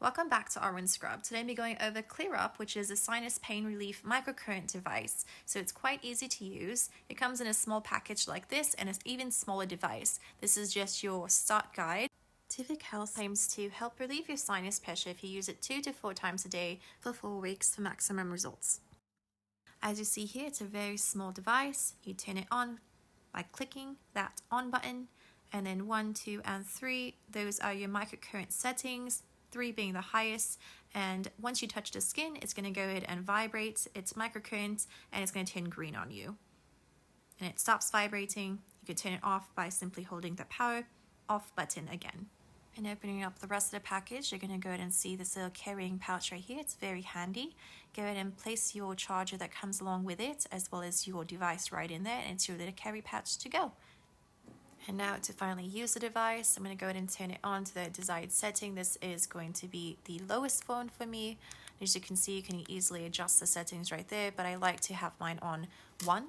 Welcome back to Rnscrub. Today we're going over Clearup, which is a sinus pain relief microcurrent device. So it's quite easy to use. It comes in a small package like this and an even smaller device. This is just your start guide. Tivic Health aims to help relieve your sinus pressure if you use it 2 to 4 times a day for 4 weeks for maximum results. As you see here, it's a very small device. You turn it on by clicking that on button, and then 1, 2, and 3, those are your microcurrent settings, 3 being the highest. And once you touch the skin, it's going to go ahead and vibrate its microcurrent, and it's going to turn green on you. And it stops vibrating. You can turn it off by simply holding the power off button again. And opening up the rest of the package, you're going to go ahead and see this little carrying pouch right here. It's very handy. Go ahead and place your charger that comes along with it, as well as your device right in there, and it's your little carry pouch to go. And now to finally use the device, I'm going to go ahead and turn it on to the desired setting. This is going to be the lowest one for me. As you can see, you can easily adjust the settings right there, but I like to have mine on 1.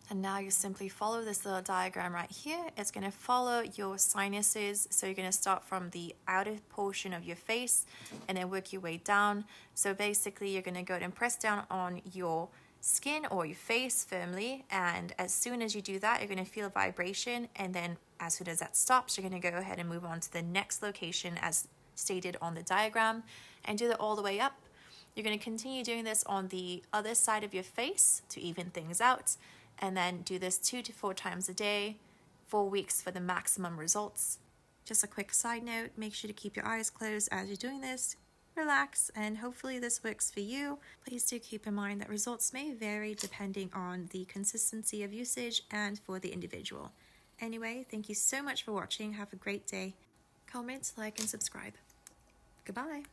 And now you simply follow this little diagram right here. It's going to follow your sinuses. So you're going to start from the outer portion of your face and then work your way down. So basically you're going to go ahead and press down on your skin or your face firmly. And as soon as you do that, you're going to feel vibration. And then as soon as that stops, you're going to go ahead and move on to the next location as stated on the diagram and do that all the way up. You're going to continue doing this on the other side of your face to even things out. And then do this 2 to 4 times a day, 4 weeks for the maximum results. Just a quick side note, make sure to keep your eyes closed as you're doing this. Relax, and hopefully this works for you. Please do keep in mind that results may vary depending on the consistency of usage and for the individual. Anyway, thank you so much for watching. Have a great day. Comment, like, and subscribe. Goodbye.